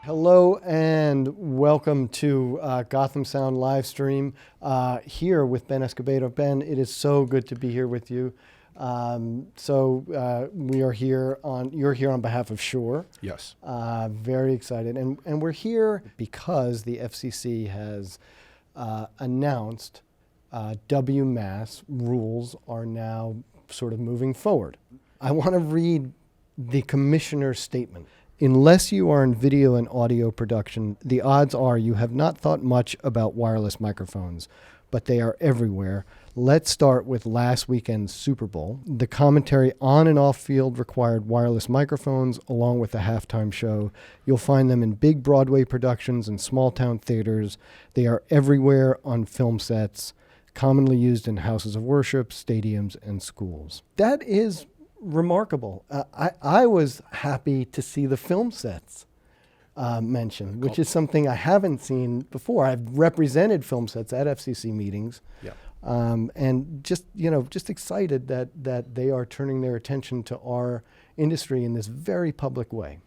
Hello and welcome to Gotham Sound live stream here with Ben Escobedo. Ben, it is so good to be here with you. We are here you're here on behalf of Shure. Yes. Very excited. And we're here because the FCC has announced WMAS rules are now sort of moving forward. I want to read the commissioner's statement. Unless you are in video and audio production, the odds are you have not thought much about wireless microphones, but they are everywhere. Let's start with last weekend's Super Bowl. The commentary on and off field required wireless microphones along with the halftime show. You'll find them in big Broadway productions and small town theaters. They are everywhere on film sets, commonly used in houses of worship, stadiums, and schools. That is remarkable. I was happy to see the film sets mentioned, which is something I haven't seen before. I've represented film sets at FCC meetings, Yeah. and just excited that they are turning their attention to our industry in this very public way.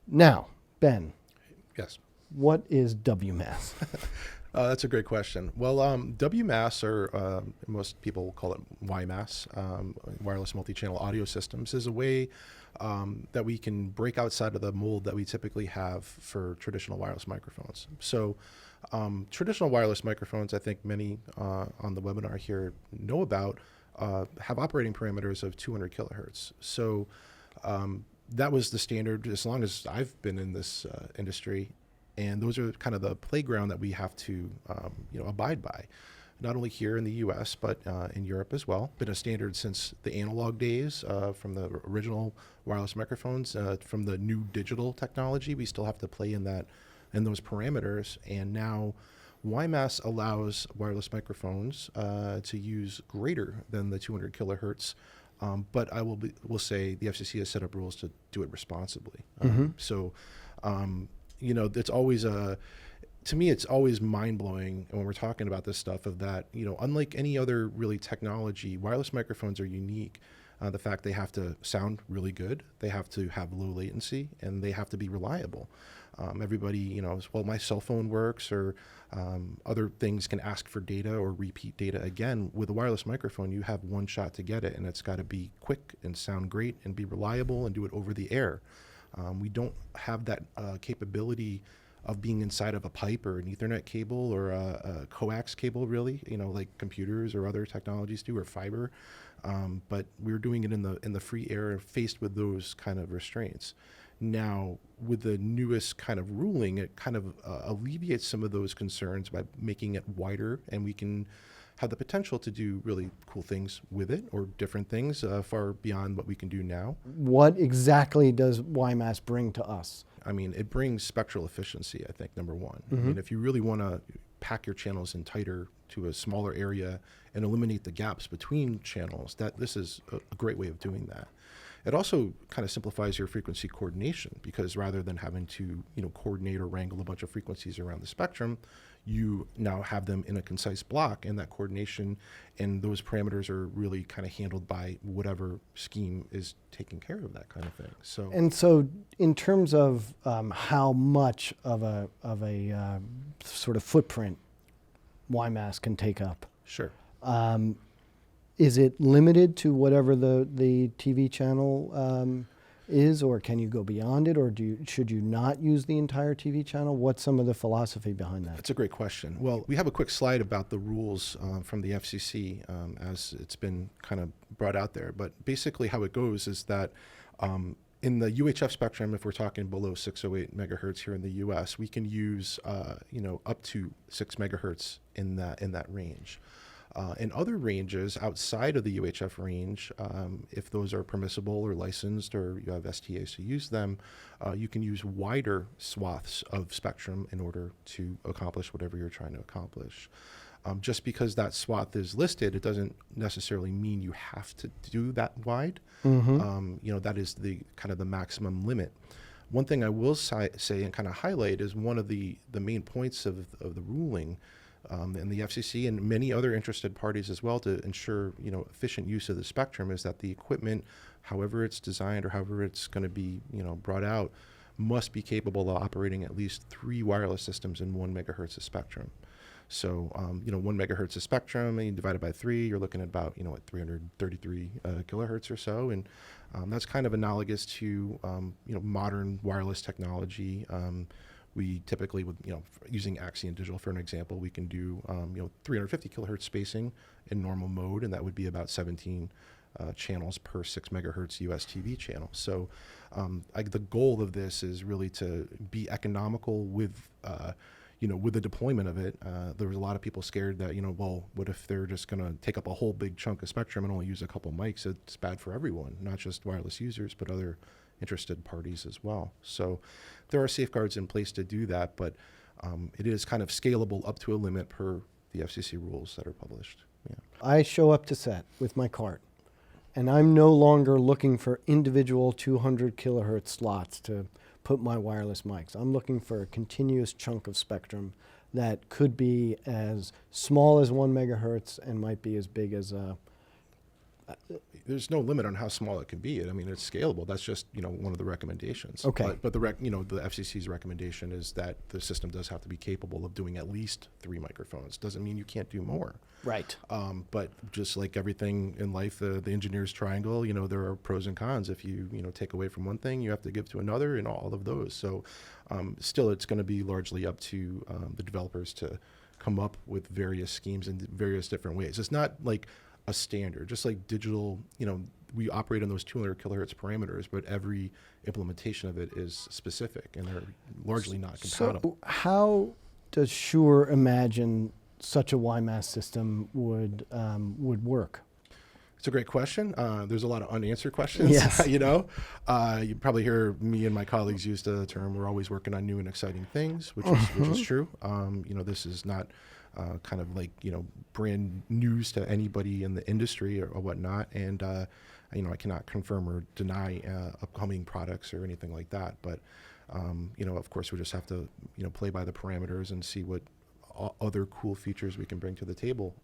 Now, Ben, Yes. what is WMAS? That's a great question. Well, WMAS, or most people call it WiMAS, wireless multi-channel audio systems, is a way that we can break outside of the mold that we typically have for traditional wireless microphones. So traditional wireless microphones, I think many on the webinar here know about, have operating parameters of 200 kilohertz. So that was the standard as long as I've been in this industry. And those are kind of the playground that we have to, abide by, not only here in the U.S. but in Europe as well. Been a standard since the analog days, from the original wireless microphones. From the new digital technology, we still have to play in those parameters. And now, WiMAS allows wireless microphones to use greater than the 200 kilohertz. But I will say the FCC has set up rules to do it responsibly. It's always to me, it's always mind-blowing when we're talking about this stuff of that, unlike any other really technology, wireless microphones are unique. The fact they have to sound really good, they have to have low latency, and they have to be reliable. Everybody, well, my cell phone works, or other things can ask for data or repeat data again. With a wireless microphone, you have one shot to get it, and it's got to be quick and sound great and be reliable and do it over the air. We don't have that capability of being inside of a pipe or an Ethernet cable or a coax cable, really, like computers or other technologies do, or fiber. But we're doing it in the free air, faced with those kind of restraints. Now, with the newest kind of ruling, it kind of alleviates some of those concerns by making it wider, and we can have the potential to do really cool things with it, or different things far beyond what we can do now. What exactly does WiMAS bring to us? I mean, it brings spectral efficiency, I think, number one. Mm-hmm. I mean, if you really want to pack your channels in tighter to a smaller area and eliminate the gaps between channels, this is a great way of doing that. It also kind of simplifies your frequency coordination, because rather than having to, coordinate or wrangle a bunch of frequencies around the spectrum, you now have them in a concise block, and that coordination and those parameters are really kind of handled by whatever scheme is taking care of that kind of thing. So in terms of how much of a sort of footprint WiMAS can take up, Sure. is it limited to whatever the TV channel is, or can you go beyond it, or should you not use the entire TV channel? What's some of the philosophy behind that? That's a great question. Well, we have a quick slide about the rules from the FCC as it's been kind of brought out there. But basically how it goes is that in the UHF spectrum, if we're talking below 608 megahertz here in the US, we can use up to 6 megahertz in that range. In other ranges outside of the UHF range, if those are permissible or licensed, or you have STAs to use them, you can use wider swaths of spectrum in order to accomplish whatever you're trying to accomplish. Just because that swath is listed, it doesn't necessarily mean you have to do that wide. Mm-hmm. That is the kind of the maximum limit. One thing I will say and kind of highlight is one of the main points of the ruling, and the FCC and many other interested parties as well, to ensure efficient use of the spectrum, is that the equipment, however it's designed or however it's going to be brought out, must be capable of operating at least 3 wireless systems in 1 megahertz of spectrum. So, 1 megahertz of spectrum, and you divide it by 3, you're looking at about, 333 kilohertz or so. And that's kind of analogous to, modern wireless technology. We typically, with, using Axion Digital for an example, we can do, 350 kilohertz spacing in normal mode, and that would be about 17 channels per 6 megahertz US TV channel. So the goal of this is really to be economical with, with the deployment of it. There was a lot of people scared that, well, what if they're just going to take up a whole big chunk of spectrum and only use a couple mics? It's bad for everyone, not just wireless users, but other interested parties as well. So there are safeguards in place to do that, but it is kind of scalable up to a limit per the FCC rules that are published. Yeah. I show up to set with my cart, and I'm no longer looking for individual 200 kilohertz slots to put my wireless mics. I'm looking for a continuous chunk of spectrum that could be as small as 1 megahertz and might be as big as There's no limit on how small it can be. I mean, it's scalable. That's just, one of the recommendations. Okay. But the FCC's recommendation is that the system does have to be capable of doing at least 3 microphones. Doesn't mean you can't do more. Right. But just like everything in life, the engineer's triangle, there are pros and cons. If you, take away from one thing, you have to give to another, and all of those. So still, it's going to be largely up to the developers to come up with various schemes in various different ways. It's not like a standard, just like digital, we operate on those 200 kilohertz parameters, but every implementation of it is specific, and they're largely not compatible. So how does Shure imagine such a WiMAS system would work? It's a great question. There's a lot of unanswered questions. Yes. You probably hear me and my colleagues use the term, we're always working on new and exciting things, which is true. This is not kind of like, brand news to anybody in the industry or whatnot. And, I cannot confirm or deny upcoming products or anything like that. But, of course, we just have to, play by the parameters and see what other cool features we can bring to the table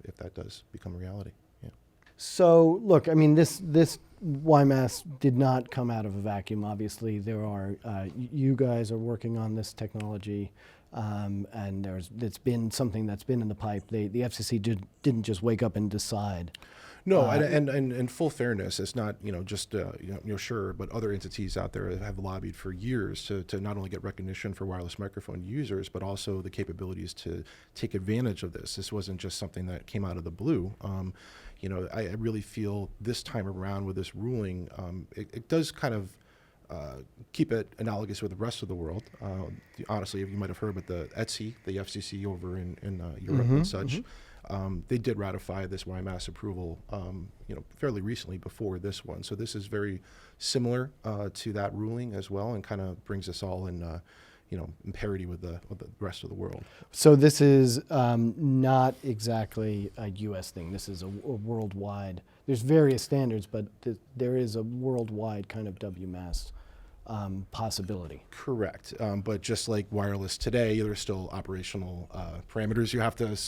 if that does become a reality. Yeah. So, look, I mean, this WiMAS did not come out of a vacuum. Obviously, there are you guys are working on this technology, and it's been something that's been in the pipe. The FCC didn't just wake up and decide. No, and in full fairness, it's not just Shure, but other entities out there have lobbied for years to not only get recognition for wireless microphone users, but also the capabilities to take advantage of this. This wasn't just something that came out of the blue. I really feel this time around with this ruling, it does kind of keep it analogous with the rest of the world. Honestly, you might have heard about the ETSI, the FCC over in Europe and such. They did ratify this WiMAS approval, fairly recently before this one. So this is very similar to that ruling as well, and kind of brings us all in, in parity with the rest of the world. So this is not exactly a U.S. thing. This is a worldwide. There's various standards, but there is a worldwide kind of WMAS possibility. Correct. But just like wireless today, there's still operational parameters you have to,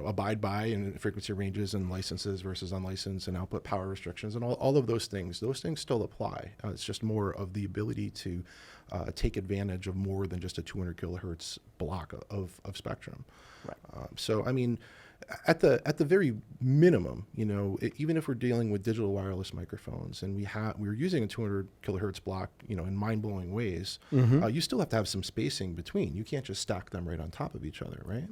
abide by, and frequency ranges and licenses versus unlicensed and output power restrictions and all of those things. Those things still apply. It's just more of the ability to take advantage of more than just a 200 kilohertz block of spectrum. Right. So, I mean, at the very minimum, even if we're dealing with digital wireless microphones and we're using a 200 kilohertz block, in mind-blowing ways, you still have to have some spacing between. You can't just stack them right on top of each other, right?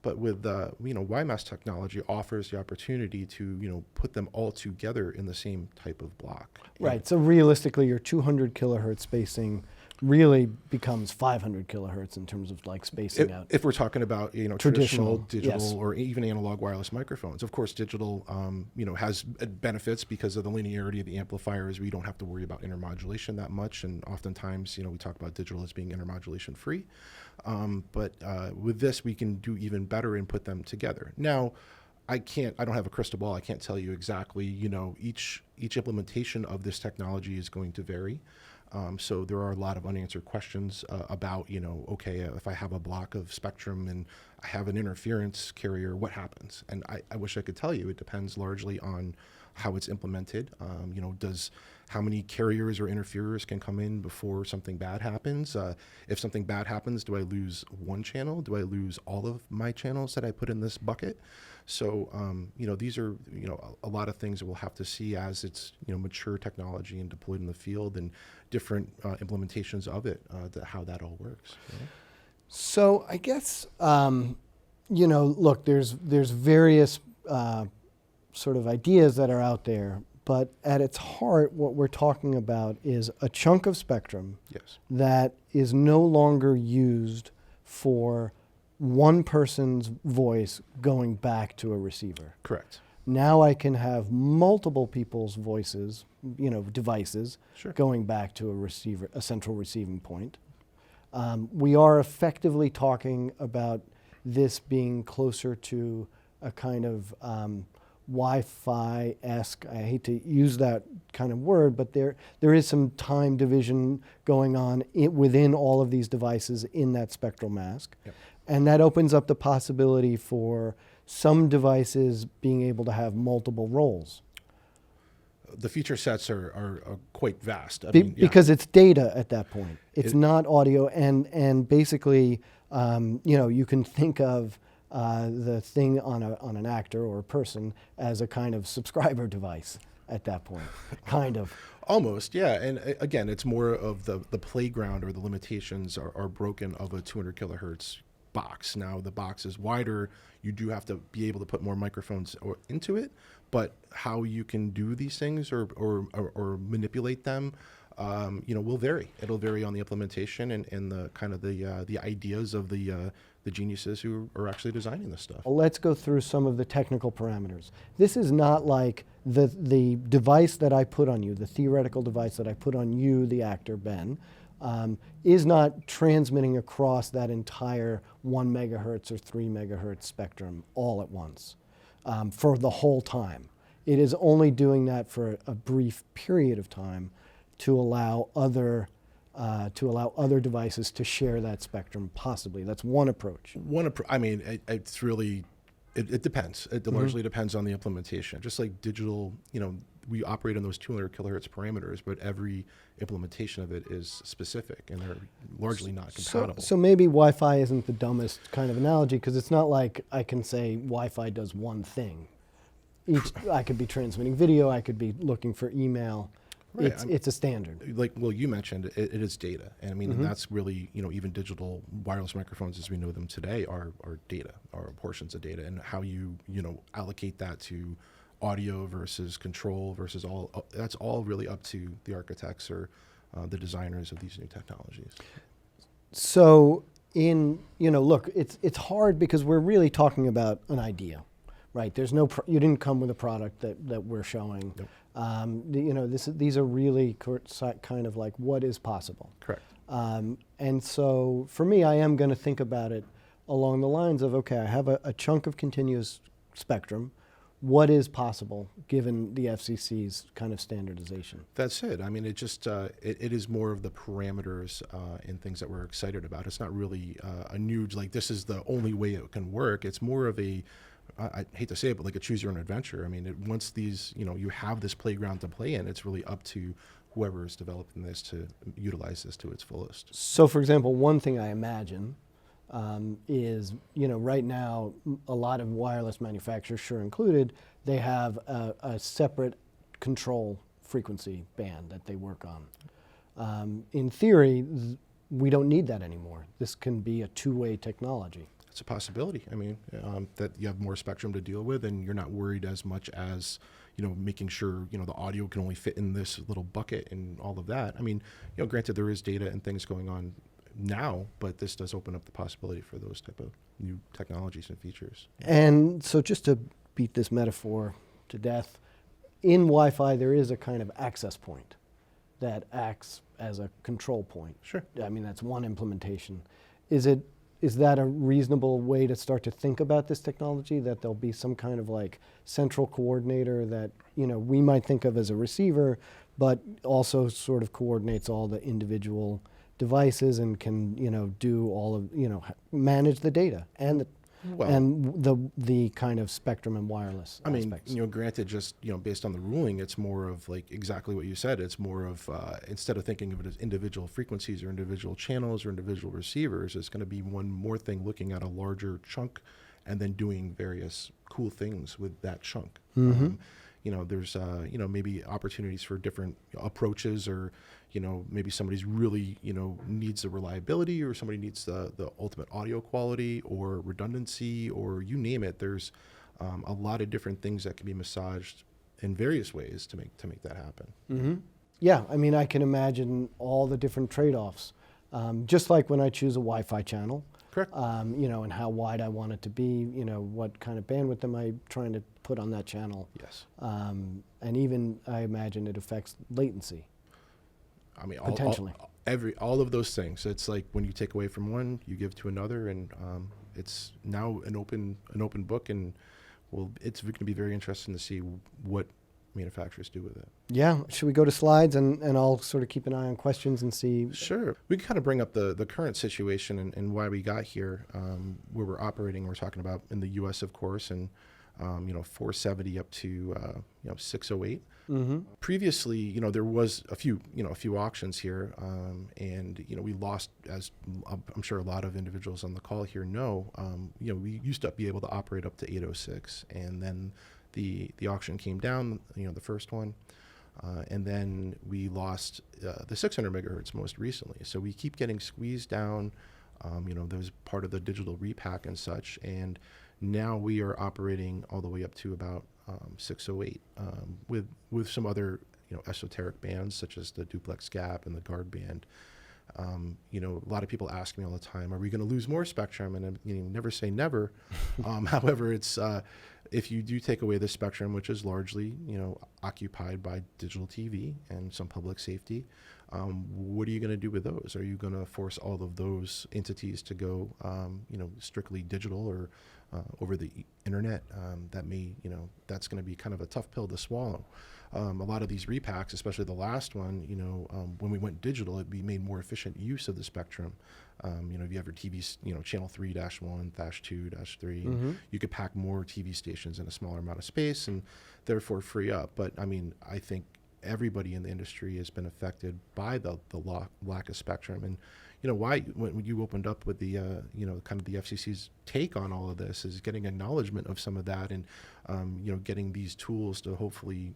But with WiMAS technology offers the opportunity to put them all together in the same type of block. Right. So realistically, your 200 kilohertz spacing really becomes 500 kilohertz in terms of like spacing out. If we're talking about traditional digital, yes, or even analog wireless microphones, of course digital has benefits because of the linearity of the amplifiers. We don't have to worry about intermodulation that much, and oftentimes we talk about digital as being intermodulation free. But with this, we can do even better and put them together. Now, I don't have a crystal ball. I can't tell you exactly, each implementation of this technology is going to vary. So there are a lot of unanswered questions about, okay, if I have a block of spectrum and I have an interference carrier, what happens? And I wish I could tell you. It depends largely on how it's implemented. how many carriers or interferers can come in before something bad happens. If something bad happens, do I lose one channel? Do I lose all of my channels that I put in this bucket? So, these are, a lot of things that we'll have to see as it's, mature technology and deployed in the field, and different implementations of it, how that all works. So I guess, look, there's various sort of ideas that are out there, but at its heart, what we're talking about is a chunk of spectrum Yes. that is no longer used for one person's voice going back to a receiver. Correct. Now I can have multiple people's voices, devices, Sure. going back to a receiver, a central receiving point. We are effectively talking about this being closer to a kind of Wi-Fi-esque, I hate to use that kind of word, but there is some time division going on within all of these devices in that spectral mask. Yep. And that opens up the possibility for some devices being able to have multiple roles. The feature sets are quite vast. I mean, yeah. Because it's data at that point. It's It- not audio, and basically, you can think of the thing on an actor or a person as a kind of subscriber device at that point, kind of. Almost, yeah. And again, it's more of the playground, or the limitations are broken of a 200 kilohertz box. Now the box is wider. You do have to be able to put more microphones into it, but how you can do these things or manipulate them, will vary. It'll vary on the implementation and the kind of the ideas of the geniuses who are actually designing this stuff. Let's go through some of the technical parameters. This is not like the device that I put on you, the theoretical device that I put on you, the actor, Ben, is not transmitting across that entire 1 megahertz or 3 megahertz spectrum all at once for the whole time. It is only doing that for a brief period of time to allow other devices to share that spectrum, possibly. That's one approach. It's really, it depends. It largely depends on the implementation. Just like digital, we operate on those 200 kilohertz parameters, but every implementation of it is specific, and they're largely not compatible. So maybe Wi-Fi isn't the dumbest kind of analogy, because it's not like I can say Wi-Fi does one thing. I could be transmitting video, I could be looking for email. Right, It's a standard. Like, well, you mentioned it is data, and I mean that's really, even digital wireless microphones as we know them today are data, are portions of data, and how you allocate that to audio versus control versus that's all really up to the architects or the designers of these new technologies. So look, it's hard because we're really talking about an idea, right? There's no you didn't come with a product that we're showing. Nope. These are really kind of like what is possible. Correct. And so for me, I am going to think about it along the lines of, okay, I have a chunk of continuous spectrum. What is possible given the FCC's kind of standardization? That's it. I mean, it just it is more of the parameters and things that we're excited about. It's not really a new, like, this is the only way it can work. It's more of a, I hate to say it, but like a choose your own adventure. I mean, once these, you have this playground to play in, it's really up to whoever is developing this to utilize this to its fullest. So, for example, one thing I imagine is, right now, a lot of wireless manufacturers, Shure included, they have a separate control frequency band that they work on. In theory, we don't need that anymore. This can be a two-way technology. It's a possibility. I mean, that you have more spectrum to deal with, and you're not worried as much as, making sure, the audio can only fit in this little bucket and all of that. I mean, granted, there is data and things going on now, but this does open up the possibility for those type of new technologies and features. And so just to beat this metaphor to death, in Wi-Fi there is a kind of access point that acts as a control point. Sure. I mean, that's one implementation. Is that a reasonable way to start to think about this technology, that there'll be some kind of like central coordinator that, we might think of as a receiver, but also sort of coordinates all the individual devices and can, do all of, manage the data and Well- and the kind of spectrum and wireless I mean, aspects. granted, just based on the ruling, it's more of like exactly what you said. It's more of instead of thinking of it as individual frequencies or individual channels or individual receivers, it's going to be one more thing, looking at a larger chunk, and then doing various cool things with that chunk. There's maybe opportunities for different approaches, or maybe somebody's really needs the reliability, or somebody needs the ultimate audio quality or redundancy, or you name it. There's a lot of different things that can be massaged in various ways to make that happen. Yeah, I mean, I can imagine all the different trade-offs. Just like when I choose a Wi-Fi channel, Correct. and how wide I want it to be, what kind of bandwidth am I trying to put on that channel? Yes. And even, I imagine it affects latency. I mean, Potentially. all of those things. It's like when you take away from one, you give to another, and it's now an open book, and it's going to be very interesting to see what manufacturers do with it. Yeah, should we go to slides, and I'll sort of keep an eye on questions and see. Sure. We can kind of bring up the current situation and why we got here, where we're operating. We're talking about in the U.S., of course, and 470 up to 608. Previously, there was a few auctions here, and we lost, as I'm sure a lot of individuals on the call here know. We used to be able to operate up to 806, and then the auction came down. The first one. And then we lost the 600 megahertz most recently. So we keep getting squeezed down. There's part of the digital repack and such. And now we are operating all the way up to about 608 with some other esoteric bands such as the duplex gap and the guard band. A lot of people ask me all the time, are we going to lose more spectrum? And I'm, never say never. However, it's if you do take away the spectrum, which is largely occupied by digital TV and some public safety, what are you going to do with those? Are you going to force all of those entities to go strictly digital or over the internet? That's going to be kind of a tough pill to swallow. A lot of these repacks, especially the last one, when we went digital, we made more efficient use of the spectrum. If you have your TV, channel 3-1, 2-3, you could pack more TV stations in a smaller amount of space and therefore free up. But I think everybody in the industry has been affected by the lack of spectrum. And why, when you opened up with the kind of the FCC's take on all of this, is getting acknowledgement of some of that, and getting these tools to hopefully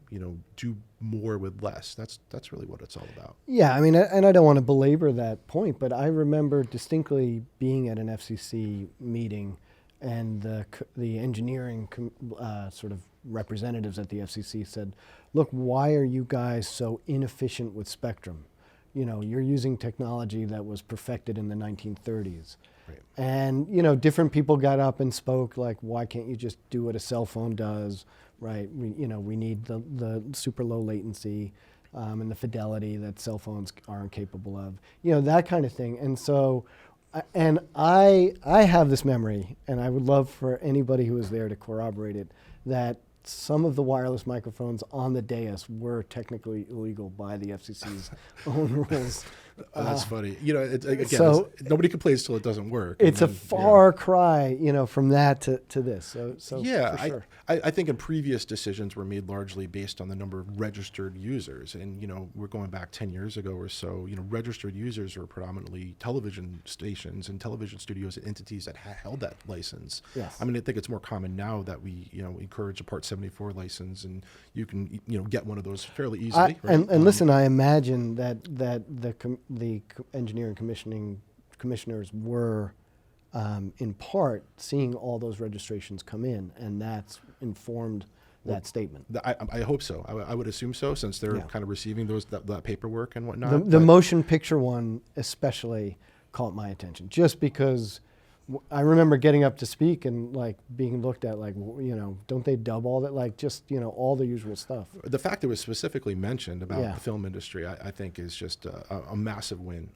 do more with less. That's really what it's all about. Yeah, I mean, and I don't want to belabor that point, but I remember distinctly being at an FCC meeting, and the engineering sort of representatives at the FCC said, "Look, why are you guys so inefficient with spectrum? You're using technology that was perfected in the 1930s. Right. And, different people got up and spoke like, why can't you just do what a cell phone does, right? We need the super low latency and the fidelity that cell phones aren't capable of, that kind of thing. And so, I have this memory, and I would love for anybody who was there to corroborate it, that some of the wireless microphones on the dais were technically illegal by the FCC's own rules. That's funny. Again, so nobody complains till it doesn't work. It's a far cry, from that to this. So yeah, for sure. I think in previous decisions were made largely based on the number of registered users, and we're going back 10 years ago or so. Registered users are predominantly television stations and television studios and entities that held that license. Yes. I think it's more common now that we encourage a Part 74 license, and you can get one of those fairly easily. Right? And listen, I imagine that the engineering commissioners were in part seeing all those registrations come in, and that's informed that statement. I hope so. I would assume so, since they're Yeah. kind of receiving that paperwork and whatnot. The motion picture one especially caught my attention, just because I remember getting up to speak and being looked at don't they dub all that, just all the usual stuff. The fact it was specifically mentioned about Yeah. the film industry, I think, is just a massive win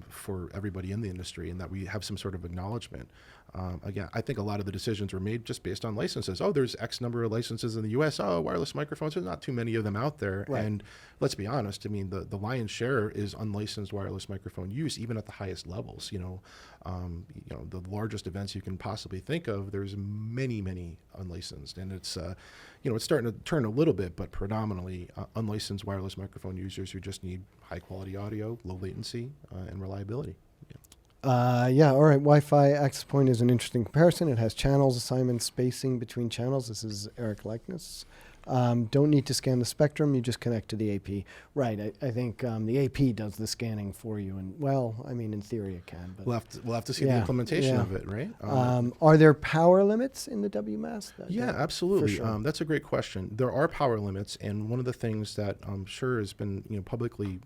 for everybody in the industry, and that we have some sort of acknowledgement. Again, I think a lot of the decisions were made just based on licenses. Oh, there's X number of licenses in the U.S. Oh, wireless microphones, there's not too many of them out there. Right. And let's be honest, I mean, the lion's share is unlicensed wireless microphone use, even at the highest levels. The largest events you can possibly think of, there's many unlicensed. And it's, it's starting to turn a little bit, but predominantly unlicensed wireless microphone users who just need high quality audio, low latency, and reliability. All right. Wi-Fi access point is an interesting comparison. It has channels, assignment, spacing between channels. This is Eric Likeness. Don't need to scan the spectrum. You just connect to the AP. Right. I think the AP does the scanning for you. And in theory it can. But We'll have to see the implementation of it, right? Are there power limits in the WMAS? Yeah, absolutely. For sure. That's a great question. There are power limits, and one of the things that I'm sure has been publicly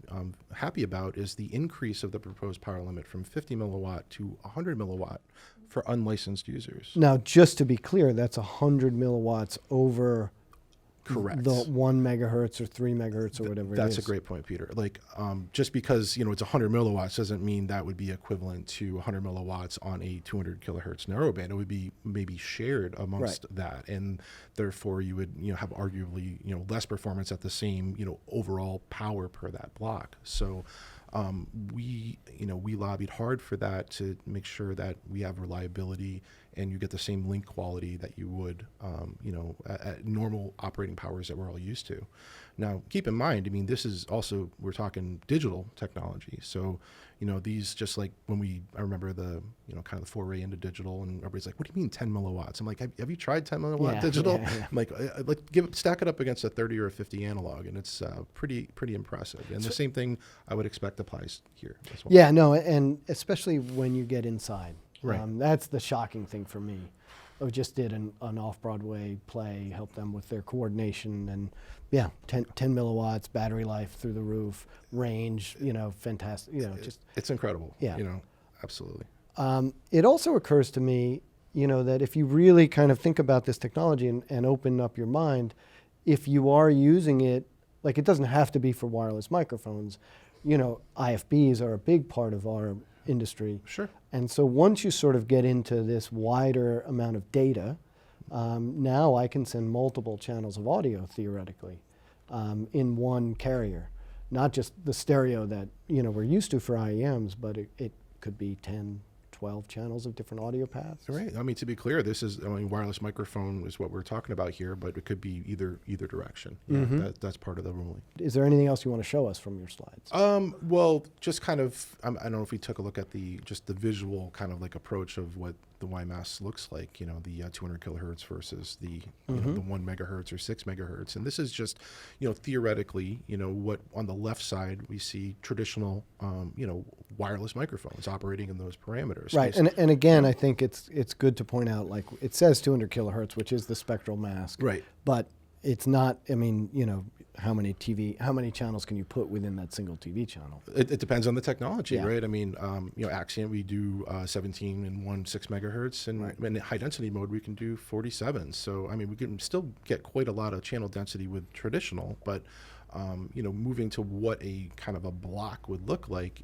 happy about is the increase of the proposed power limit from 50 milliwatt to 100 milliwatt for unlicensed users. Now, just to be clear, that's 100 milliwatts over Correct. the 1 megahertz or 3 megahertz or whatever it is. That's a great point, Peter. Like, just because it's 100 milliwatts doesn't mean that would be equivalent to 100 milliwatts on a 200 kilohertz narrowband. It would be maybe shared amongst that, and therefore you would have arguably less performance at the same overall power per that block. So we lobbied hard for that to make sure that we have reliability and you get the same link quality that you would, at normal operating powers that we're all used to. Now, keep in mind, this is also, we're talking digital technology. So, these just like I remember the, kind of the foray into digital, and everybody's like, what do you mean 10 milliwatts? I'm like, have you tried 10 milliwatt digital? Yeah. I'm like, stack it up against a 30 or a 50 analog, and it's pretty impressive. And the same thing I would expect applies here as well. Yeah, no, and especially when you get inside. Right. That's the shocking thing for me. I just did an off-Broadway play, helped them with their coordination, and 10 milliwatts, battery life through the roof, range, fantastic, it's incredible. Yeah. Absolutely. It also occurs to me, that if you really kind of think about this technology and open up your mind, if you are using it, like it doesn't have to be for wireless microphones, IFBs are a big part of our industry. Sure. And so once you sort of get into this wider amount of data, now I can send multiple channels of audio theoretically in one carrier, not just the stereo that we're used to for IEMs, but it could be 10, 12 channels of different audio paths. Right. To be clear, this is wireless microphone is what we're talking about here, but it could be either direction. Yeah, that's part of the ruling. Is there anything else you want to show us from your slides? Well, just kind of, I don't know if we took a look at the visual kind of like approach of what the WiMAS looks like, the 200 kilohertz versus the the 1 megahertz or 6 megahertz. And this is just, theoretically, what on the left side we see traditional, wireless microphones operating in those parameters. Right. And again, I think it's good to point out, like it says 200 kilohertz, which is the spectral mask. Right. But it's not, how many channels can you put within that single TV channel? It depends on the technology, Yeah. right? Axient, we do 17 and 1.6 megahertz, and in high density mode, we can do 47. So, we can still get quite a lot of channel density with traditional, but, moving to what a kind of a block would look like,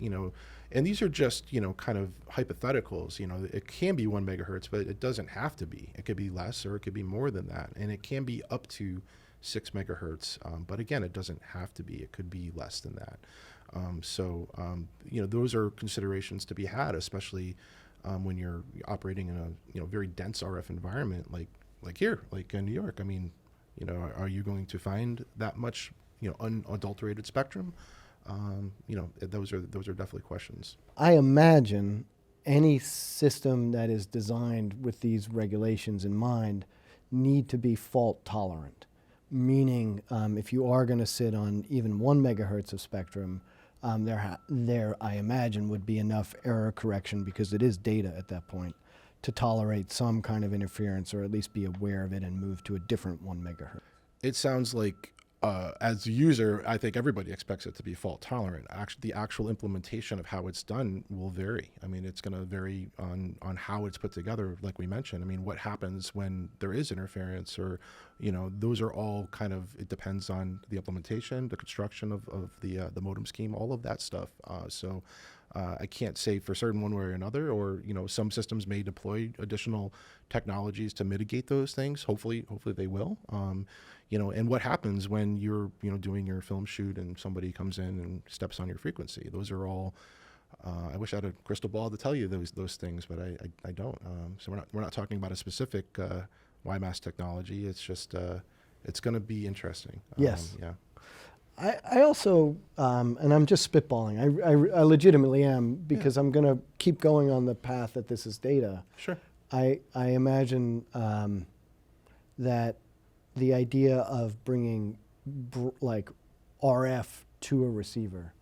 and these are just, kind of hypotheticals, it can be 1 megahertz, but it doesn't have to be. It could be less or it could be more than that. And it can be up to 6 megahertz. But again, it doesn't have to be. It could be less than that. Those are considerations to be had, especially when you're operating in a very dense RF environment like here, like in New York. Are you going to find that much, unadulterated spectrum? Those are definitely questions. I imagine any system that is designed with these regulations in mind need to be fault tolerant. Meaning, if you are going to sit on even 1 megahertz of spectrum, there I imagine would be enough error correction, because it is data at that point, to tolerate some kind of interference, or at least be aware of it and move to a different 1 megahertz. It sounds like, as a user, I think everybody expects it to be fault tolerant. The actual implementation of how it's done will vary. It's going to vary on how it's put together, like we mentioned. What happens when there is interference, or, those are all kind of, it depends on the implementation, the construction of the modem scheme, all of that stuff. I can't say for certain one way or another, or some systems may deploy additional technologies to mitigate those things. Hopefully they will. And what happens when you're doing your film shoot and somebody comes in and steps on your frequency? Those are all. I wish I had a crystal ball to tell you those things, but I don't. So we're not talking about a specific WiMAS technology. It's just it's going to be interesting. Yes. Yeah. I also, and I'm just spitballing, I legitimately am, because I'm going to keep going on the path that this is data. Sure. I imagine that the idea of bringing like RF to a receiver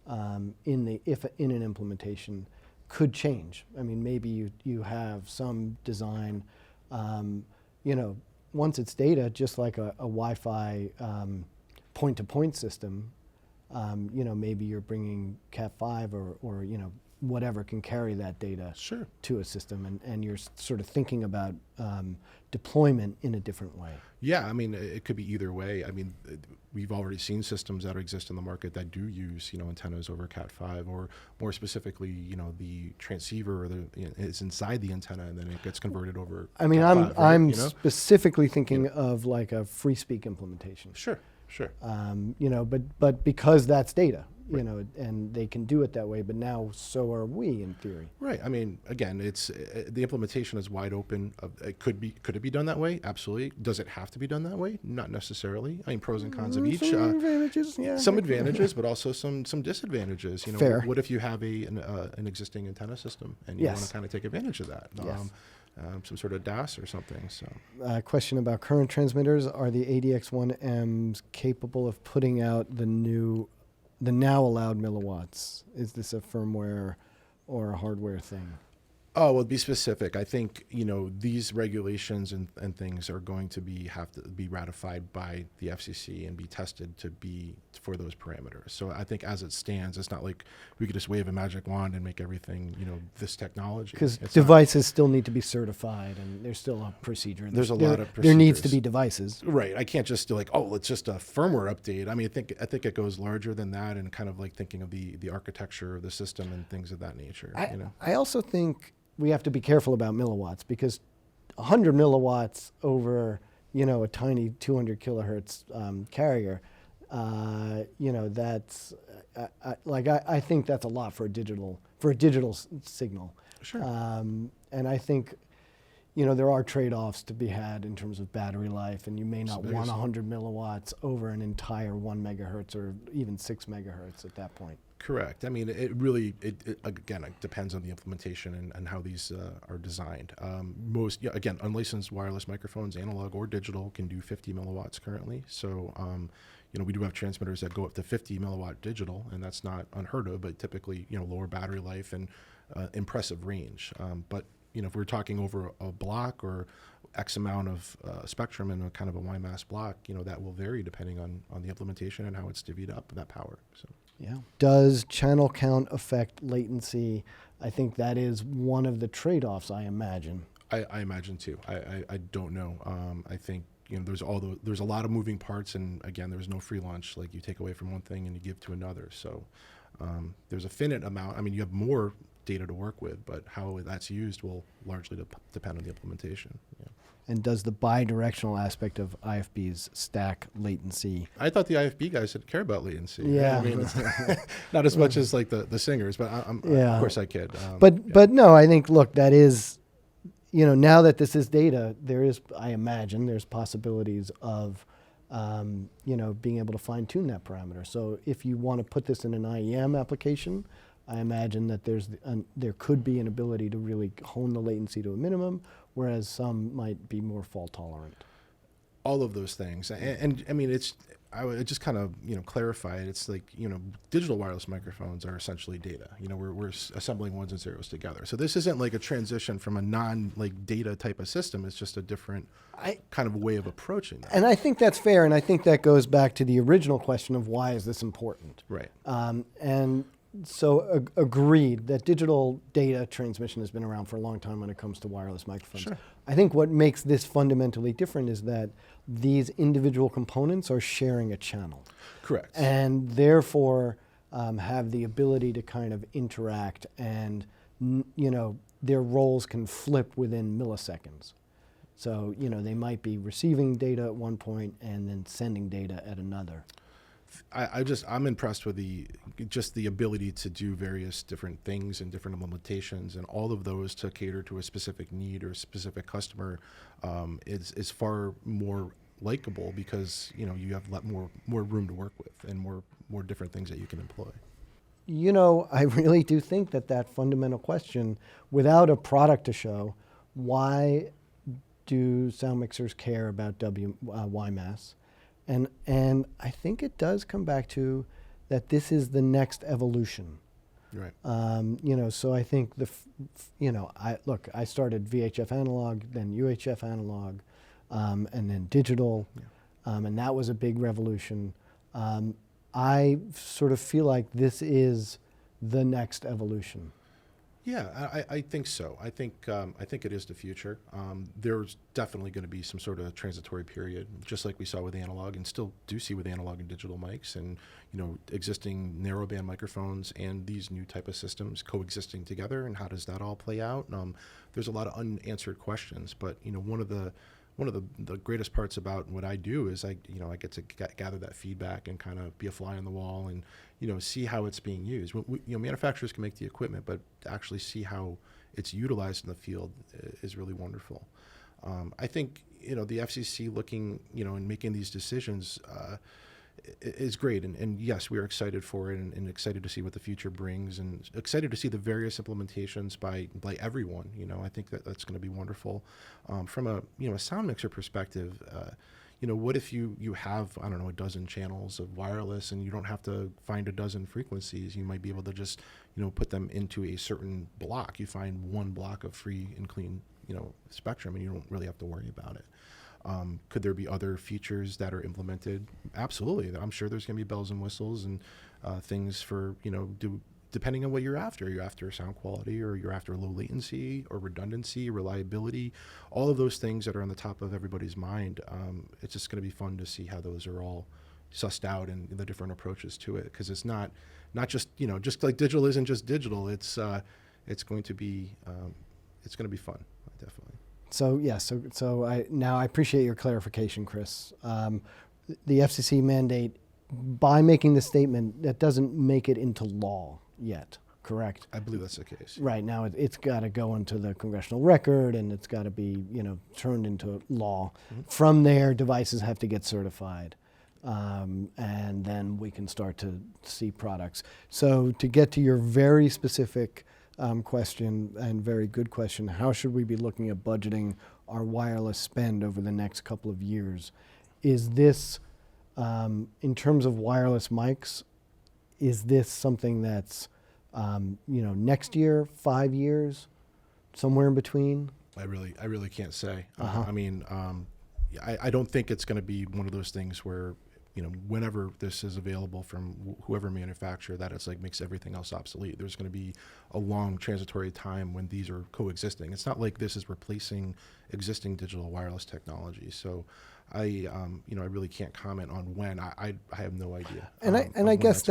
in an implementation could change. I mean, maybe you have some design, once it's data, just like a Wi-Fi point-to-point system, maybe you're bringing Cat5 or whatever can carry that data Sure. to a system, and you're sort of thinking about deployment in a different way. Yeah, I mean, it could be either way. I mean, we've already seen systems that exist in the market that do use, antennas over Cat5, or more specifically, the transceiver is inside the antenna and then it gets converted over. I mean, Cat5, I'm right? specifically thinking of like a FreeSpeak implementation. Sure. But because that's data, and they can do it that way, but now so are we in theory. Right. I mean, again, it's the implementation is wide open. Could it be done that way? Absolutely. Does it have to be done that way? Not necessarily. I mean, pros and cons of each. Some advantages, yeah. Some advantages, but also some disadvantages. Fair. What if you have an existing antenna system and you want to kind of take advantage of that? Yes. Some sort of DAS or something. So, question about current transmitters: are the ADX1Ms capable of putting out the now allowed milliwatts? Is this a firmware or a hardware thing? Oh, well, be specific. I think, these regulations and things are going to have to be ratified by the FCC and be tested to be for those parameters. So I think as it stands, it's not like we could just wave a magic wand and make everything, this technology. Because devices still need to be certified, and there's still a procedure. There's a lot of There needs to procedures. be devices. Right. I can't just do like, oh, it's just a firmware update. I mean, I think it goes larger than that, and kind of like thinking of the architecture of the system and things of that nature. I also think we have to be careful about milliwatts, because 100 milliwatts over, a tiny 200 kilohertz carrier, that's I think that's a lot for a digital signal. Sure. And I think, there are trade-offs to be had in terms of battery life, and you may not want 100 milliwatts over an entire 1 megahertz or even 6 megahertz at that point. Correct. I mean, it really again, it depends on the implementation and how these are designed. Again, unlicensed wireless microphones, analog or digital, can do 50 milliwatts currently. So, we do have transmitters that go up to 50 milliwatt digital, and that's not unheard of, but typically, lower battery life and impressive range. But if we're talking over a block or X amount of spectrum in a kind of a WiMAS block, that will vary depending on the implementation and how it's divvied up, that power. So. Yeah. Does channel count affect latency? I think that is one of the trade-offs, I imagine. I imagine too. I don't know. I think there's a lot of moving parts, and again, there's no free lunch. Like, you take away from one thing and you give to another. So there's a finite amount. I mean, you have more data to work with, but how that's used will largely depend on the implementation. Yeah. And does the bi-directional aspect of IFBs stack latency? I thought the IFB guys didn't care about latency. Yeah. I mean, not as much as like the singers, but of course I kid. But no, I think, look, that is, now that this is data, I imagine there's possibilities of, being able to fine tune that parameter. So if you want to put this in an IEM application, I imagine that there could be an ability to really hone the latency to a minimum, whereas some might be more fault tolerant. All of those things, and I mean, I would just kind of clarify it. It's like digital wireless microphones are essentially data. We're assembling ones and zeros together. So this isn't like a transition from a data type of system. It's just a different kind of way of approaching that. And I think that's fair, and I think that goes back to the original question of why is this important. Right. And so agreed that digital data transmission has been around for a long time when it comes to wireless microphones. Sure. I think what makes this fundamentally different is that these individual components are sharing a channel. Correct. And therefore, have the ability to kind of interact, and their roles can flip within milliseconds. So they might be receiving data at one point and then sending data at another. I'm impressed with the ability to do various different things and different implementations, and all of those to cater to a specific need or a specific customer is far more likable, because you have more room to work with and more different things that you can employ. I really do think that fundamental question, without a product to show, why do sound mixers care about WiMAS? And I think it does come back to that this is the next evolution. Right. So I think I started VHF analog, then UHF analog, and then digital, and that was a big revolution. I sort of feel like this is the next evolution. Yeah, I think so. I think it is the future. There's definitely going to be some sort of transitory period, just like we saw with analog, and still do see with analog and digital mics, and existing narrowband microphones and these new type of systems coexisting together. And how does that all play out? There's a lot of unanswered questions, but one of the greatest parts about what I do is I get to gather that feedback and kind of be a fly on the wall and see how it's being used. Manufacturers can make the equipment, but to actually see how it's utilized in the field is really wonderful. I think the FCC looking and making these decisions is great, and yes, we are excited for it, and excited to see what the future brings, and excited to see the various implementations by everyone. I think that's going to be wonderful. From a sound mixer perspective, what if you have, I don't know, a dozen channels of wireless, and you don't have to find a dozen frequencies? You might be able to just put them into a certain block. You find one block of free and clean spectrum, and you don't really have to worry about it. Could there be other features that are implemented? Absolutely. I'm sure there's going to be bells and whistles and things for, depending on what you're after. You're after sound quality, or you're after low latency, or redundancy, reliability, all of those things that are on the top of everybody's mind. It's just going to be fun to see how those are all sussed out and the different approaches to it, because it's not just, just like digital isn't just digital. It's going to be fun, definitely. So I appreciate your clarification, Chris. The FCC mandate, by making the statement, that doesn't make it into law yet, correct? I believe that's the case. Right, now it's got to go into the congressional record, and it's got to be turned into law. Mm-hmm. From there, devices have to get certified, and then we can start to see products. So to get to your very specific question, and very good question, how should we be looking at budgeting our wireless spend over the next couple of years? Is this, in terms of wireless mics, is this something that's, next year, 5 years, somewhere in between? I really can't say. Uh-huh. I don't think it's going to be one of those things where, whenever this is available from whoever manufacturer, that it's like makes everything else obsolete. There's going to be a long transitory time when these are coexisting. It's not like this is replacing existing digital wireless technology. So I really can't comment on when. I have no idea. And I guess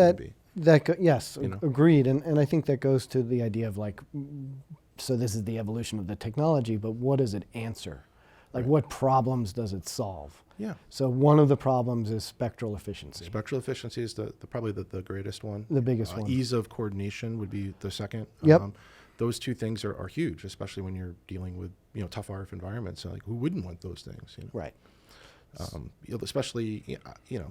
yes, agreed. And I think that goes to the idea of so this is the evolution of the technology, but what does it answer? Right. What problems does it solve? Yeah. So one of the problems is spectral efficiency. Spectral efficiency is probably the greatest one. The biggest one. Ease of coordination would be the second. Yep. Those two things are huge, especially when you're dealing with tough RF environments. So, who wouldn't want those things? Right. Especially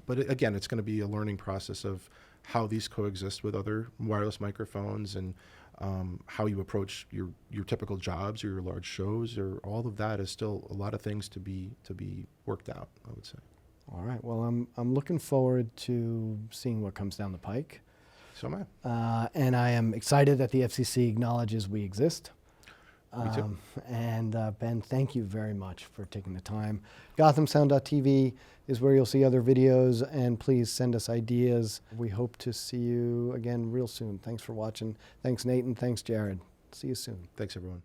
but again, it's going to be a learning process of how these coexist with other wireless microphones, and how you approach your typical jobs or your large shows, or all of that is still a lot of things to be worked out, I would say. All right. Well, I'm looking forward to seeing what comes down the pike. So am I. And I am excited that the FCC acknowledges we exist. Me too. And Ben, thank you very much for taking the time. GothamSound.tv is where you'll see other videos, and please send us ideas. We hope to see you again real soon. Thanks for watching. Thanks, Nate, and thanks, Jared. See you soon. Thanks, everyone.